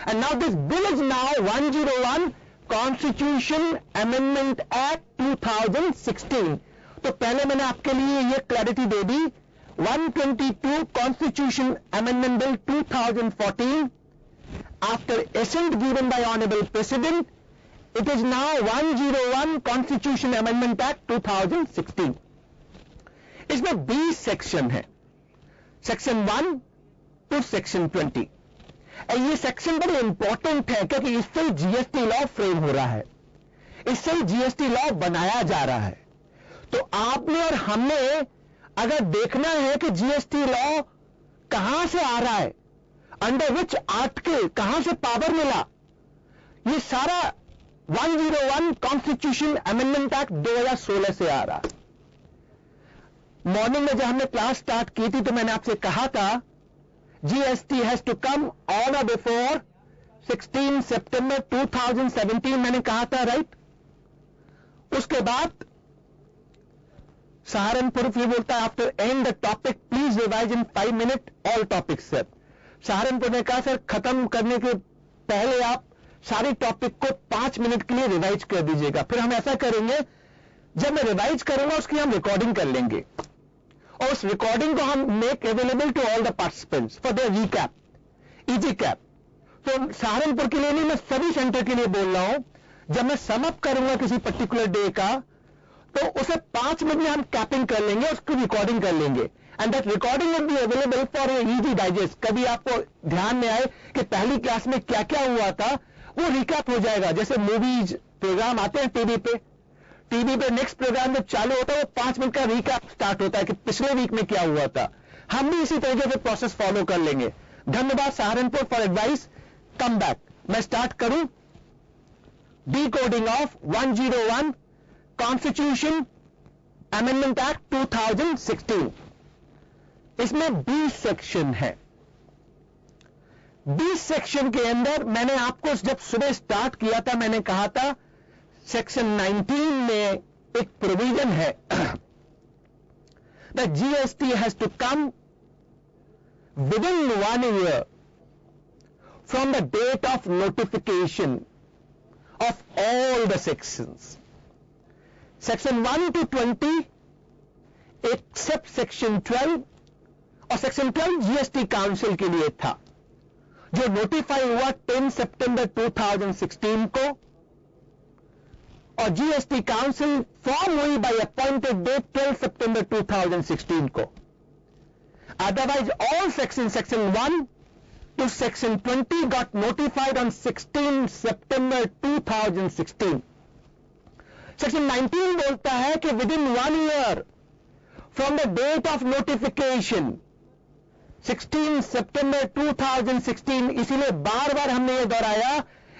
And now this bill is now 101 Constitution Amendment Act 2016. तो पहले मैंने आपके लिए ये clarity they the, 122 Constitution Amendment Bill 2014, after assent given by Honorable President, it is now 101 Constitution Amendment Act 2016. इसमें 20 section है, section 1 to section 20. ये section बड़े इंपॉर्टेंट है क्योंकि इससे जीएसटी लॉ फ्रेम हो रहा है, इससे जीएसटी लॉ बनाया जा रहा है. तो आपने और हमने अगर देखना है कि जीएसटी लॉ कहां से आ रहा है, अंडर विच आर्टिकल, कहां से पावर मिला, ये सारा 101 कॉन्स्टिट्यूशन अमेंडमेंट एक्ट 2016 से आ रहा है. मॉर्निंग में जब हमने क्लास स्टार्ट की थी तो मैंने आपसे कहा था GST has to come on और बिफोर 16 सितंबर 2017, मैंने कहा था, राइट. उसके बाद सहारनपुर फिर बोलता है after and the topic please revise in 5 minute all topics. Sir Saharanpur ने कहा सर खत्म करने के पहले आप सारे टॉपिक को 5 मिनट के लिए रिवाइज कर दीजिएगा. फिर हम ऐसा करेंगे, जब मैं रिवाइज करूंगा उसकी हम रिकॉर्डिंग कर लेंगे और उस रिकॉर्डिंग को हम make available to all the participants for the recap, easy cap. तो सहारनपुर के लिए नहीं, मैं सभी सेंटर के लिए बोल रहा हूं, जब मैं सम अप करूंगा किसी पर्टिकुलर डे का तो उसे 5 मिनट में हम कैपिंग कर लेंगे, उसकी रिकॉर्डिंग कर लेंगे, and that recording will be available for easy digest. कभी आपको ध्यान में आए कि पहली क्लास में क्या क्या हुआ था, वो रिकैप हो जाएगा. जैसे मूवीज प्रोग्राम आते हैं टीवी पे नेक्स्ट प्रोग्राम जब चालू होता है वो 5 मिनट का रिकैप स्टार्ट होता है कि पिछले वीक में क्या हुआ था. हम भी इसी तरीके से प्रोसेस फॉलो कर लेंगे. धन्यवाद Saharanpur for advice. Come back, मैं स्टार्ट करूं. D coding of 101 constitution amendment act 2016. इसमें 20 सेक्शन है. 20 सेक्शन के अंदर मैंने आपको जब सुबह स्टार्ट किया था मैंने कहा था सेक्शन 19 में एक प्रोविजन है the GST has to come within 1 year from the date of notification of all the sections. Section 1 to 20 except section 12, और सेक्शन 12 जीएसटी काउंसिल के लिए था जो नोटिफाई हुआ 10 सितंबर 2016 को, और जीएसटी काउंसिल फॉर्म हुई बाय अपॉइंटेड डेट 12 सितंबर 2016 को. Otherwise all section 1 to section 20 got notified on 16 September 2016. Section 19 बोलता है कि within 1 year from the date of notification 16 September 2016. इसीलिए बार बार हमने ये दोहराया,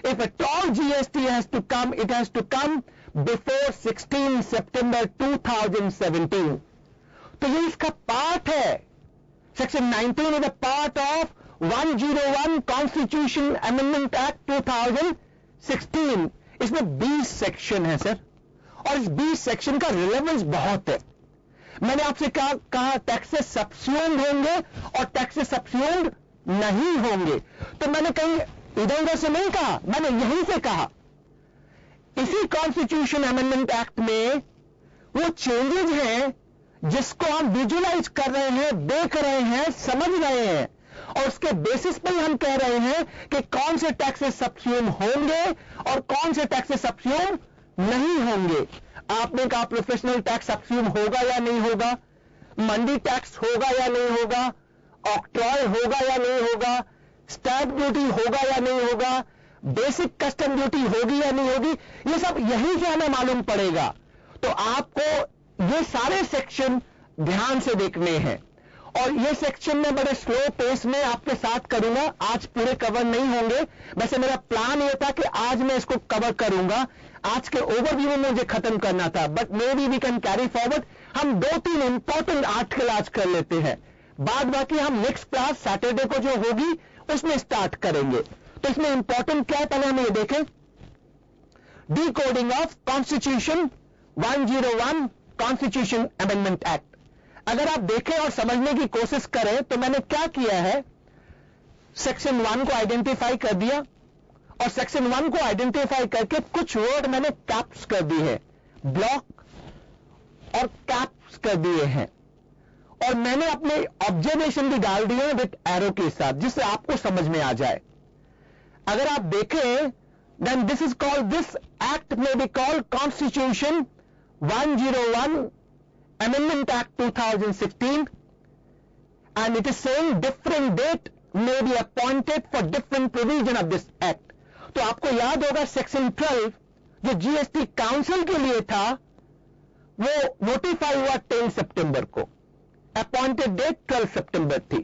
if at all GST has to come, it has to come before 16 September 2017. तो ये इसका पार्ट है. Section 19 is a part of 101 constitution amendment act 2016. इसमें 20 सेक्शन है सर, और इस 20 सेक्शन का रिलेवेंस बहुत है. मैंने आपसे कहा टैक्सेस सब्स्यूम्ड होंगे और टैक्सेस सब्स्यूम्ड नहीं होंगे. तो मैंने कहीं इधर उधर से नहीं कहा, मैंने यहीं से कहा. इसी कॉन्स्टिट्यूशन अमेंडमेंट एक्ट में वो चेंजेज हैं जिसको हम विजुलाइज कर रहे हैं, देख रहे हैं, समझ रहे हैं, और उसके बेसिस पर हम कह रहे हैं कि कौन से टैक्सेस सब्स्यूम होंगे और कौन से टैक्सेस सब्स्यूम नहीं होंगे. आपने कहा प्रोफेशनल टैक्स सब्स्यूम होगा या नहीं होगा, मंडी टैक्स होगा या नहीं होगा, ऑक्ट्रॉय होगा या नहीं होगा, स्टैंप ड्यूटी होगा या नहीं होगा, बेसिक कस्टम ड्यूटी होगी या नहीं होगी, ये सब यहीं से हमें मालूम पड़ेगा. तो आपको ये सारे सेक्शन ध्यान से देखने हैं, और ये सेक्शन में बड़े स्लो पेस में आपके साथ करूंगा. आज पूरे कवर नहीं होंगे, वैसे मेरा प्लान ये था कि आज मैं इसको कवर करूंगा. आज के ओवरव्यू में मुझे खत्म करना था, but maybe we can carry forward. हम 2-3 इंपॉर्टेंट आर्टिकल आज कर लेते हैं, बाद बाकी हम नेक्स्ट क्लास सैटरडे को जो होगी उसमें स्टार्ट करेंगे. तो इसमें इंपॉर्टेंट क्या है पहले हम ये देखें. D coding of constitution 101 constitution amendment act. अगर आप देखें और समझने की कोशिश करें तो मैंने क्या किया है, सेक्शन 1 को आइडेंटिफाई कर दिया, और सेक्शन 1 को आइडेंटिफाई करके कुछ वर्ड मैंने कैप्स कर दिए हैं, ब्लॉक और कैप्स कर दिए हैं, और मैंने अपने ऑब्जर्वेशन भी डाल दिए विद एरो के साथ, जिससे आपको समझ में आ जाए। अगर आप देखें, then this is called, this act में be called constitution 101 Amendment Act 2016, and it is saying different date may be appointed for different provision of this act. तो आपको याद होगा सेक्शन 12 जो जीएसटी काउंसिल के लिए था, वो नोटिफाई हुआ 10 सितंबर को, अपॉइंटेड डेट 12 सितंबर थी,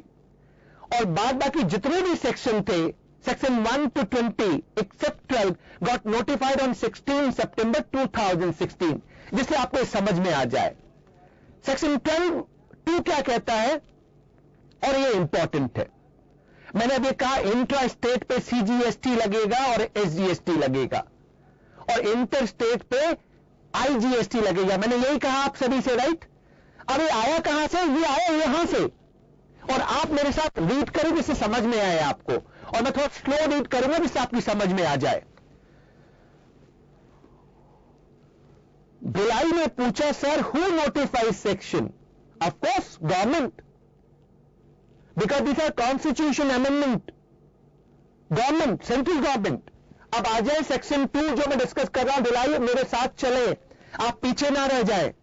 और बाद बाकी जितने भी सेक्शन थे, section 1 to 20 except 12 got notified on 16 September 2016, जिससे आपको समझ में आ जाए सेक्शन 12(2) क्या कहता है, और ये इंपॉर्टेंट है। मैंने अभी कहा इंट्रा स्टेट पे सीजीएसटी लगेगा और एसजीएसटी लगेगा, और इंटर स्टेट पे आईजीएसटी लगेगा। मैंने यही कहा आप सभी से, राइट? अब ये आया कहां से? ये आया यहां से, और आप मेरे साथ रीड करें जिससे समझ में आए आपको, और मैं थोड़ा स्लो रीड करूंगा जिससे आपकी समझ में आ जाए। भिलाई ने पूछा, sir who notifies section? Of course government, because this are constitution amendment, government, central government. अब आ जाए सेक्शन 2 जो मैं डिस्कस कर रहा हूं, भिलाई मेरे साथ चले, आप पीछे ना रह जाए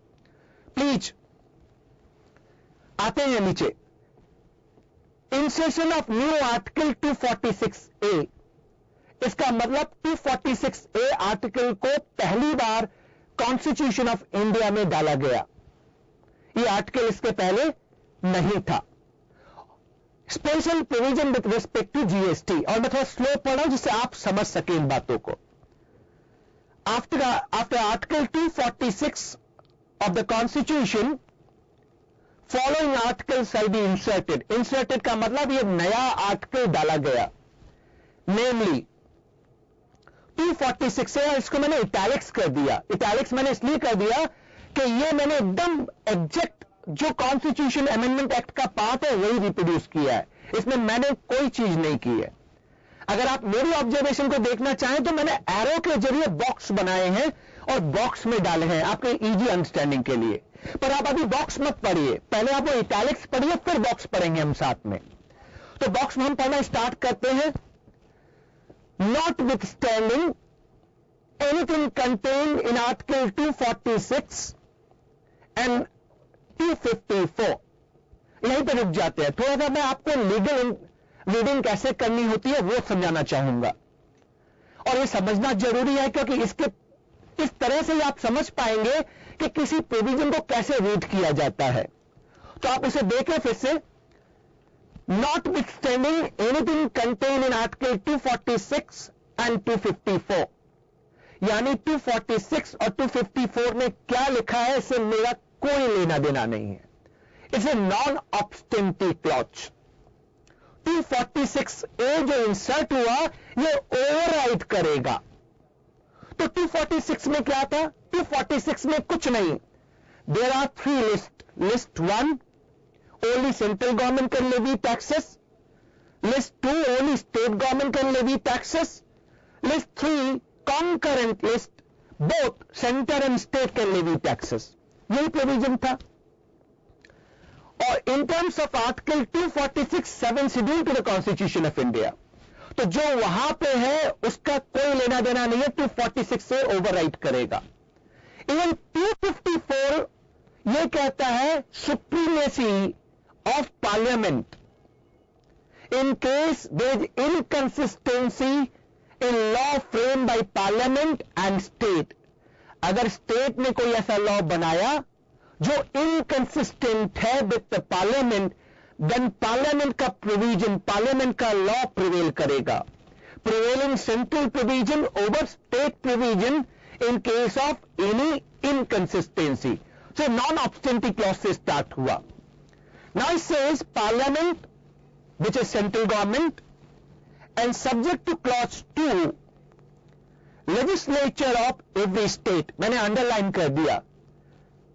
प्लीज। आते हैं नीचे, insertion of new article 246A, इसका मतलब 246A आर्टिकल को पहली बार कॉन्स्टिट्यूशन ऑफ इंडिया में डाला गया। यह आर्टिकल इसके पहले नहीं था। Special provision with respect to GST, और मैं थोड़ा स्लो पढ़ रहा हूं जिससे आप समझ सके इन बातों को। After article 246 of the constitution, following article shall be inserted. Inserted का मतलब यह नया आर्टिकल डाला गया, नेमली 246 है, इसको मैंने इटैलिक्स कर दिया। इटैलिक्स मैंने इसलिए कर दिया कि ये मैंने एकदम एग्जैक्ट जो कॉन्स्टिट्यूशन अमेंडमेंट एक्ट का पार्ट है वही रिप्रोड्यूस किया है, इसमें मैंने कोई चीज नहीं की है। अगर आप मेरी ऑब्जर्वेशन को देखना चाहें तो मैंने एरो के जरिए बॉक्स बनाए हैं और बॉक्स में डाले हैं आपके इजी अंडरस्टैंडिंग के लिए। पर आप अभी बॉक्स मत पढ़िए, पहले आप वो इटैलिक्स पढ़िए, फिर बॉक्स पढ़ेंगे हम साथ में। तो बॉक्स में हम पढ़ना स्टार्ट करते हैं। Notwithstanding anything contained in Article 246 and 254, यहीं पर रुक जाते हैं। थोड़ा सा मैं आपको लीगल रीडिंग कैसे करनी होती है वो समझाना चाहूंगा, और ये समझना जरूरी है क्योंकि इसके इस तरह से ही आप समझ पाएंगे कि किसी प्रोविजन को कैसे रीड किया जाता है। तो आप उसे देखें फिर से। Notwithstanding anything contained in Article 246 and 254, यानी 246 और 254 में क्या लिखा है इससे मेरा कोई लेना देना नहीं है। इसे नॉन ऑब्स्टेंटिव क्लॉज 246A जो इंसर्ट हुआ ये ओवरराइड करेगा। तो 246 में क्या था? 246 में कुछ नहीं। There are 3 list. List 1 only central government can levy taxes, list 2 only state government can levy taxes, list 3 concurrent list both center and state can levy taxes। यही प्रोविजन था। और in terms of article 246 7 schedule to the constitution of India, तो जो वहां पे है उसका कोई लेना देना नहीं है, 246 से ओवरराइड करेगा। इवन 254 ये कहता है supremacy of parliament in case there is inconsistency in law framed by parliament and state। अगर स्टेट ने कोई ऐसा लॉ बनाया जो इनकंसिस्टेंट है with the parliament, then parliament का प्रोविजन, पार्लियामेंट का लॉ प्रिवेल करेगा। Prevailing central provision over state provision in case of any inconsistency. So non obstantive clause से स्टार्ट हुआ। Now it says Parliament, which is central government, and subject to clause 2, legislature of every state, मैंने underline कर दिया,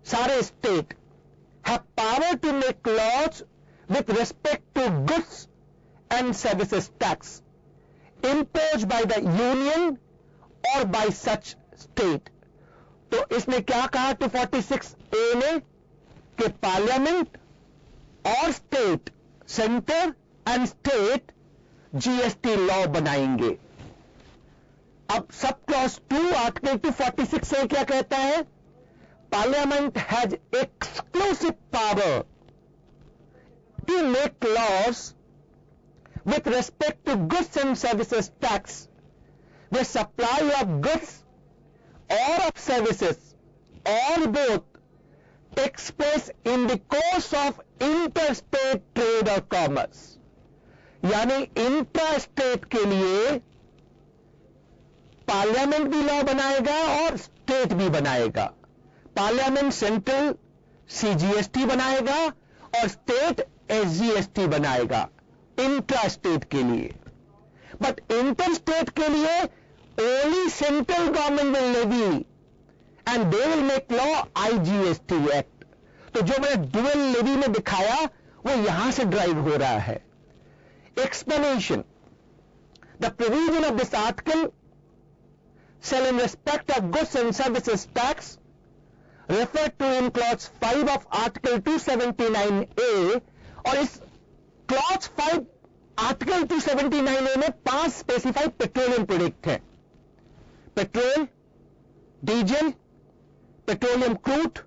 सारे state have power to make laws with respect to goods and services tax imposed by the union or by such state. तो इसने क्या कहा 246A ने कि पार्लियामेंट और state, centre and state GST law बनाएंगे. अब सब क्लॉज 2 आर्टिकल 246A क्या कहता है? Parliament has exclusive power to make laws with respect to goods and services tax, the supply of goods or of services or both takes place in the course of interstate trade or commerce. यानी intrastate के लिए parliament भी law बनाएगा और state भी बनाएगा. Parliament central CGST बनाएगा और स्टेट एसजीएसटी बनाएगा इंट्रास्टेट के लिए. बट इंटरस्टेट के लिए only central government will levy and they will make law IGST act. तो जो मैंने डुअल लेवी में दिखाया वो यहां से ड्राइव हो रहा है. Explanation. The provision of this article shall in respect of goods and services tax referred to in clause 5 of article 279A. और इस क्लॉज 5 आर्टिकल 279A में 5 स्पेसिफाइड पेट्रोलियम प्रोडक्ट हैं. Petrol, diesel, petroleum crude,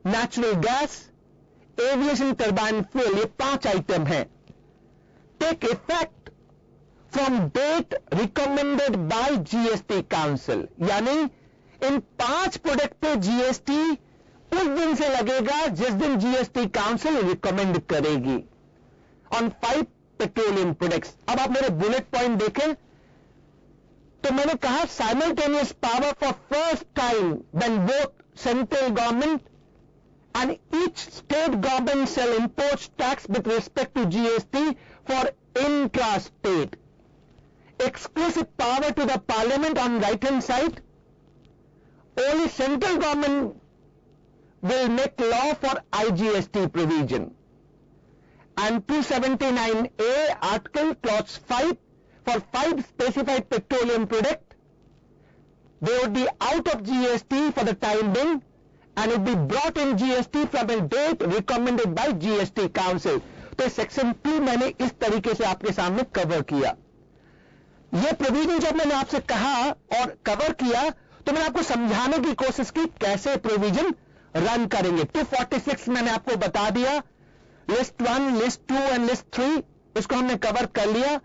natural gas, aviation turbine fuel, ये 5 item हैं. Take effect from date recommended by GST council. यानी इन 5 product पे GST उस दिन से लगेगा जिस दिन जीएसटी काउंसिल रिकमेंड करेगी ऑन 5 पेट्रोलियम प्रोडक्ट्स. अब आप मेरे बुलेट पॉइंट देखें तो मैंने कहा simultaneous power for first time when both central government and each state government shall impose tax with respect to GST for intra state. Exclusive power to the parliament on right hand side. Only central government will make law for IGST provision. And 279A article clause 5 for 5 specified petroleum product, they would be out of GST for the time being and would be brought in GST from a date recommended by GST council. तो section 2 मैंने इस तरीके से आपके सामने cover किया. यह provision जब मैंने आपसे कहा और कवर किया तो मैंने आपको समझाने की कोशिश की कैसे प्रोविजन रन करेंगे. 246 मैंने आपको बता दिया, लिस्ट 1, लिस्ट 2 एंड लिस्ट 3 इसको हमने कवर कर लिया.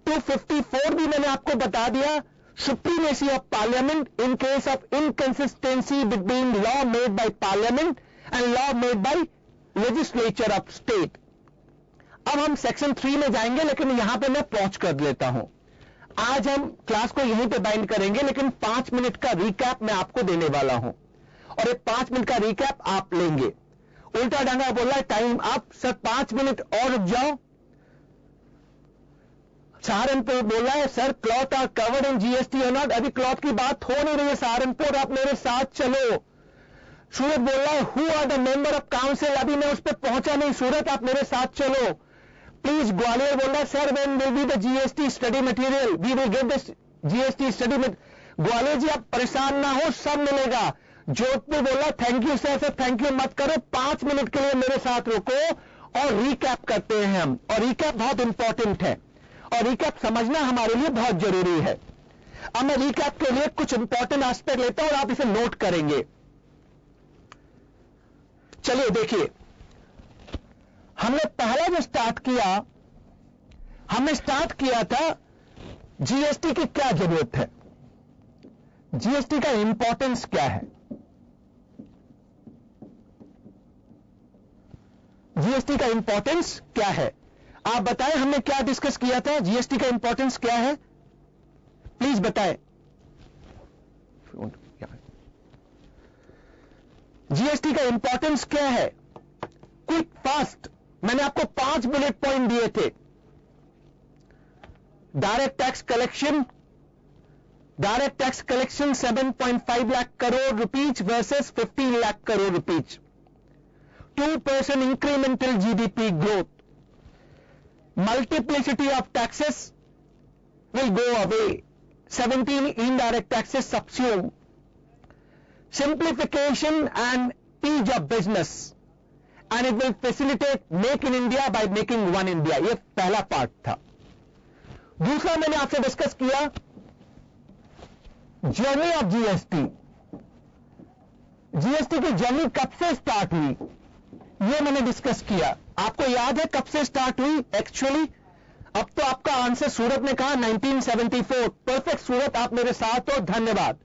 254 भी मैंने आपको बता दिया, supremacy of parliament in case of inconsistency between law made by parliament and law made by legislature of state. अब हम सेक्शन 3 में जाएंगे, लेकिन यहां पे मैं पहुंच कर लेता हूं. आज हम क्लास को यहीं पे बाइंड करेंगे, लेकिन 5 मिनट का रिकैप मैं आपको देने वाला हूं और एक 5 मिनट का रिकैप आप लेंगे. उल्टा डांगा बोल रहा है टाइम आप सर 5 मिनट और रुक जाओ. सहारनपुर बोल रहा है sir cloth are covered in GST और नॉट. अभी क्लॉथ की बात हो नहीं रही है सहारनपुर, आप मेरे साथ चलो. सूरत बोल रहा है who are the member of council, अभी मैं उस पर पहुंचा नहीं. सूरत आप मेरे साथ चलो प्लीज. ग्वालियर बोल रहा है sir when will be the GST study material, we will get the GST study material. Gwalior ji आप परेशान ना हो, सब मिलेगा. जोधपुर बोल रहा thank you sir. Sir thank you मत करो, 5 मिनट के लिए मेरे साथ रुको और रिकैप करते हैं हम. और रिकैप बहुत इंपॉर्टेंट है और रिकैप समझना हमारे लिए बहुत जरूरी है. अब मैं रिकैप के लिए कुछ इंपॉर्टेंट एस्पेक्ट लेता हूं और आप इसे नोट करेंगे. चलिए देखिए, हमने पहला जो स्टार्ट किया, हमने स्टार्ट किया था जीएसटी की क्या जरूरत है, जीएसटी का इंपॉर्टेंस क्या है. जीएसटी का इंपॉर्टेंस क्या है आप बताएं. हमने क्या डिस्कस किया था, जीएसटी का इंपॉर्टेंस क्या है प्लीज बताएं. जीएसटी का इंपॉर्टेंस क्या है, क्विक फास्ट. मैंने आपको 5 बुलेट पॉइंट दिए थे. Direct tax collection, 7.5 lakh crore rupees versus 15 lakh crore rupees. 2% incremental GDP growth, multiplicity of taxes will go away. 17 indirect taxes subsume. Simplification and ease of business. And it will facilitate Make in India by making One India. ये पहला part था. दूसरा मैंने आपसे discuss किया journey of GST. GST की journey कब से स्टार्ट हुई ये मैंने डिस्कस किया. आपको याद है कब से स्टार्ट हुई? एक्चुअली अब तो आपका आंसर सूरत ने कहा 1974. परफेक्ट सूरत, आप मेरे साथ हो, धन्यवाद.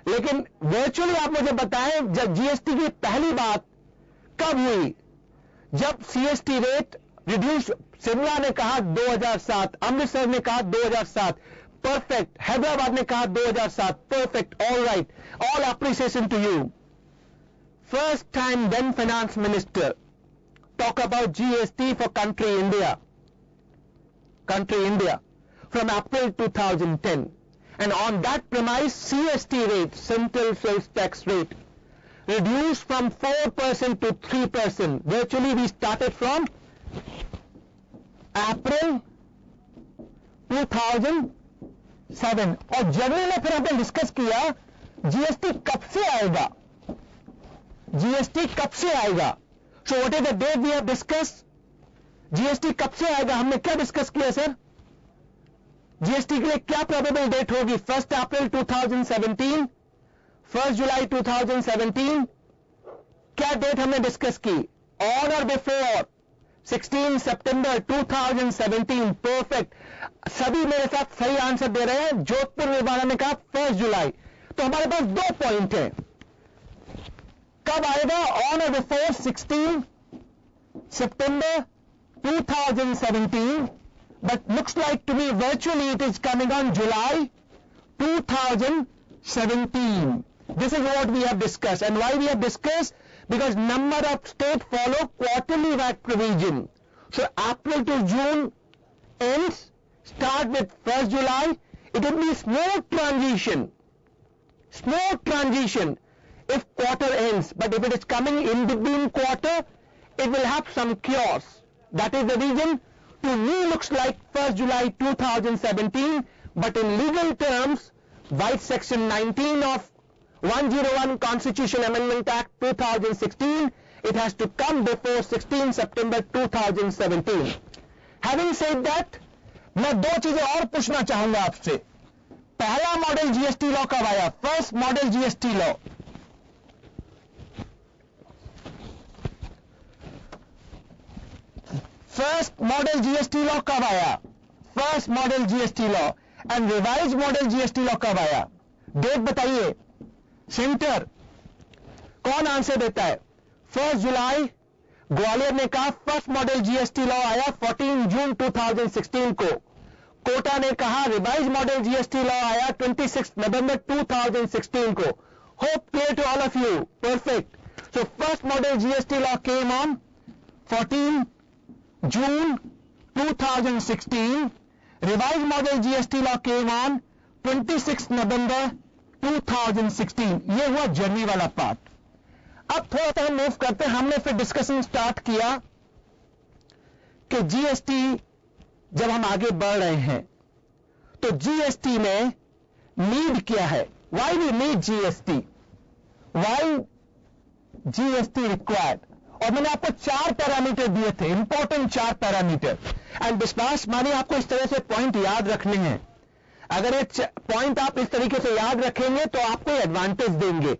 लेकिन वर्चुअली आप मुझे बताएं जब जीएसटी की पहली बात कब हुई? जब सीएसटी रेट रिड्यूस, शिमला ने कहा 2007, अमृतसर ने कहा 2007, परफेक्ट. हैदराबाद ने कहा 2007, perfect. All right, all appreciation to you. First time then finance minister talk about GST for country India from April 2010, and on that premise CST rate, central sales tax rate, reduced from 4% to 3%. Virtually we started from April 2007. और जनवरी में फिर हमने discuss किया GST कब से आएगा. GST कब से आएगा? So what is the date we have discuss? GST कब से आएगा हमने क्या डिस्कस किया सर? जीएसटी के लिए क्या प्रोबेबल डेट होगी? 1 अप्रैल 2017, 1 जुलाई 2017. क्या डेट हमने डिस्कस की? ऑन और बिफोर 16 सितंबर 2017. परफेक्ट. सभी मेरे साथ सही आंसर दे रहे हैं. जोधपुर विभाग ने कहा 1 जुलाई. तो हमारे पास 2 पॉइंट हैं. कब आएगा? ऑन और before 16 September 2017, but looks like to me virtually it is coming on July 2017. This is what we have discussed. And why we have discussed? Because number of states follow quarterly VAT provision. So April to June ends, start with 1st July. It will be smooth transition. Smooth transition if quarter ends. But if it is coming in between quarter, it will have some chaos. That is the reason to me looks like 1st July 2017, but in legal terms, Vice Section 19 of 101 Constitution Amendment Act 2016, it has to come before 16 September 2017. Having said that, मैं 2 चीजें और पूछना चाहूंगा आपसे. पहला model GST law कब आया? First model GST law first model GST law कब आया? First model GST law and revise model GST law कब आया? डेट बताइए. सेंटर कौन आंसर देता है? 1 जुलाई. ग्वालियर ने कहा फर्स्ट मॉडल जीएसटी लॉ आया 14 जून 2016 को. कोटा ने कहा रिवाइज मॉडल जीएसटी लॉ आया 26 नवंबर 2016 को. Hope clear to all of you. Perfect. So first model GST law came on 14 June 2016. Revised model GST law came on 26 November 2016. ये हुआ जर्नी वाला पार्ट. अब थोड़ा सा हम मूव करते हैं. हमने फिर डिस्कशन स्टार्ट किया कि जीएसटी जब हम आगे बढ़ रहे हैं तो जीएसटी में नीड क्या है? Why we need GST? Why GST required? और मैंने आपको 4 पैरामीटर दिए थे, इंपॉर्टेंट 4 पैरामीटर. एंड विश्वास मानिए आपको इस तरह से पॉइंट याद रखने हैं. अगर ये पॉइंट आप इस तरीके से याद रखेंगे तो आपको एडवांटेज देंगे.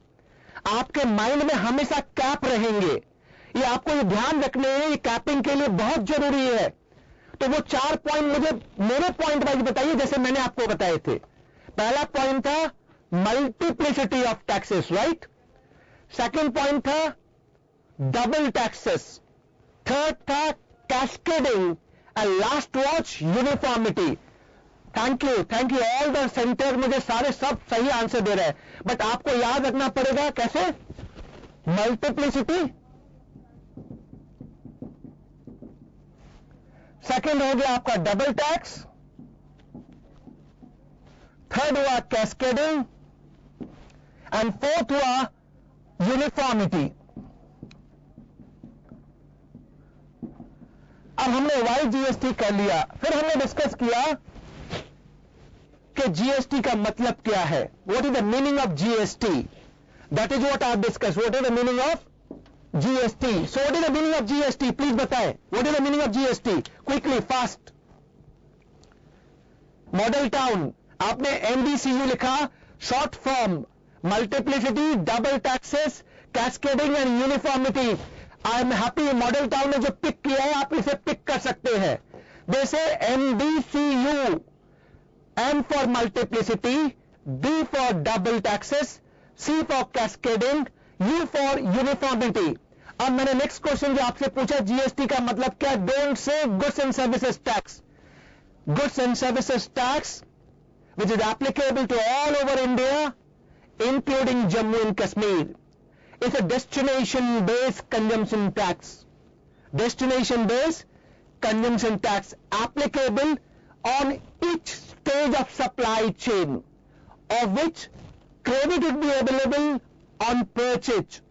आपके माइंड में हमेशा कैप रहेंगे. ये आपको ये ध्यान रखने हैं, ये कैपिंग के लिए बहुत जरूरी है. तो वो 4 पॉइंट मुझे मेरे पॉइंट वाइज बताइए जैसे मैंने आपको बताए थे. पहला पॉइंट था multiplicity of taxes, right. Second point था डबल टैक्सेस. थर्ड था cascading and last watch uniformity. Thank you all the centre. मुझे सारे सब सही आंसर दे रहे हैं, बट आपको याद रखना पड़ेगा कैसे. मल्टीप्लिसिटी, सेकंड हो गया आपका डबल टैक्स, थर्ड हुआ कैस्केडिंग एंड फोर्थ हुआ यूनिफॉर्मिटी. अब हमने वाई जीएसटी कर लिया. फिर हमने डिस्कस किया कि जीएसटी का मतलब क्या है. What is the meaning of GST? That is what I have discussed. What is the meaning of GST? So what is the meaning of GST? Please बताएं. What is the meaning of GST? Quickly, fast. Model town. आपने MDCU लिखा. Short form. Multiplicity, double taxes, cascading and uniformity. I am happy. Model town ने जो pick किया है आप इसे pick कर सकते हैं. जैसे MDCU. M for multiplicity, D for double taxes, C for cascading, U for uniformity. अब मैंने नेक्स्ट क्वेश्चन जो आपसे पूछा जीएसटी का मतलब क्या. Don't say goods and services tax. Goods and services tax which is applicable to all over India including Jammu and Kashmir is a destination based consumption tax. Destination based consumption tax applicable on each stage of supply chain of which credit would be available on purchase,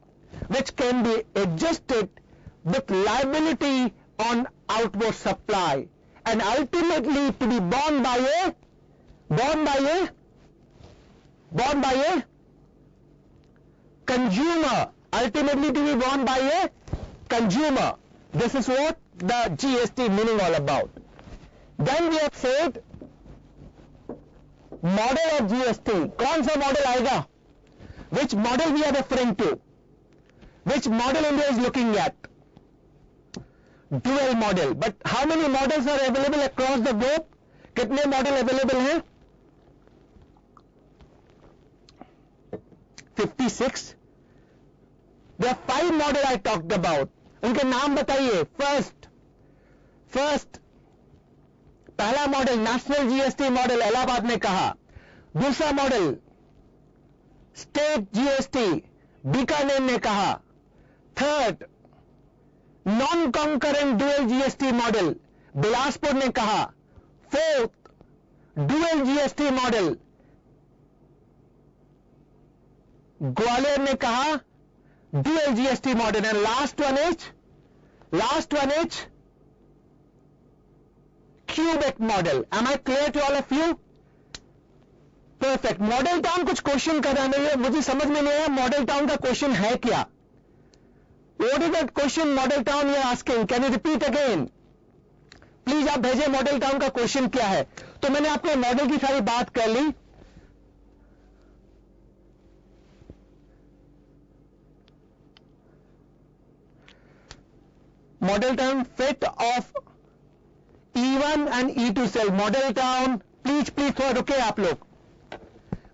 which can be adjusted with liability on outward supply and ultimately to be borne by a consumer, ultimately to be borne by a consumer. This is what the GST meaning all about. Then we have said model of GST. कौन सा model आएगा? Which model we are referring to? Which model India is looking at? Dual model. But how many models are available across the globe? कितने model available हैं? 56. There are 5 model I talked about. उनके नाम बताइए. First पहला model national GST model Allahabad ने कहा. दूसरा model state GST Bikaner ने कहा. Third non concurrent dual GST model Bilaspur ने कहा. Fourth dual GST model Gwalior ने कहा. Dual GST model and last one is Quebec model. Am I clear to all of you? Perfect. Model town कुछ question कर रहे हैं, मुझे समझ में नहीं आया मॉडल टाउन का क्वेश्चन है क्या. What is that question model town you are asking? Can you repeat again please? आप भेजिए मॉडल टाउन का क्वेश्चन क्या है. तो मैंने आपको मॉडल की सारी बात कर ली. Model town fit of E1 and E2 cell. Model town please थोड़ा रुके आप लोग.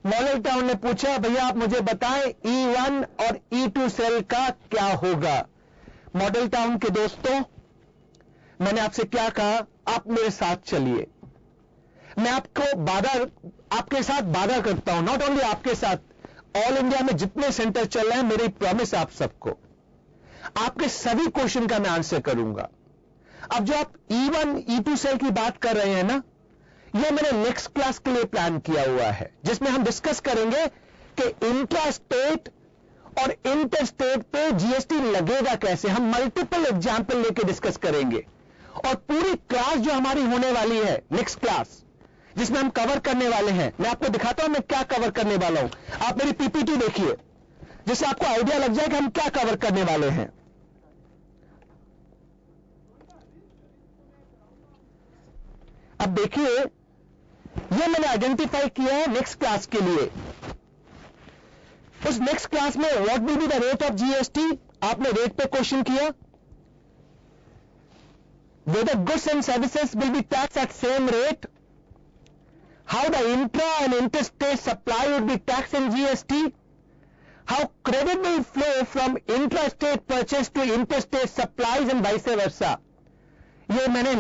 मॉडल टाउन ने पूछा भैया आप मुझे बताएं E1 और E2 सेल का क्या होगा. मॉडल टाउन के दोस्तों मैंने आपसे क्या कहा? आप मेरे साथ चलिए. मैं आपके साथ वादा करता हूं. नॉट ओनली आपके साथ, ऑल इंडिया में जितने सेंटर चल रहे हैं मेरी प्रॉमिस आप सबको, आपके सभी क्वेश्चन का मैं आंसर करूंगा. अब जो आप E1 E2 सेल की बात कर रहे हैं ना, यह मैंने नेक्स्ट क्लास के लिए प्लान किया हुआ है जिसमें हम डिस्कस करेंगे कि इंट्रा स्टेट और इंटर स्टेट पे जीएसटी लगेगा कैसे. हम मल्टीपल एग्जाम्पल लेके डिस्कस करेंगे और पूरी क्लास जो हमारी होने वाली है नेक्स्ट क्लास जिसमें हम कवर करने वाले हैं, मैं आपको दिखाता हूं मैं क्या कवर करने वाला हूं. आप मेरी पीपीटी देखिए जिससे आपको आइडिया लग जाए कि हम क्या कवर करने वाले हैं. अब देखिए ये मैंने आइडेंटिफाई किया है नेक्स्ट क्लास के लिए. उस नेक्स्ट क्लास में what will be the rate of GST. आपने रेट पे क्वेश्चन किया. Whether goods and services will be tax at same rate. How the intra and interstate supply would be tax in GST. How credit will flow from intra state purchase to interstate supplies and vice versa. ये मैंने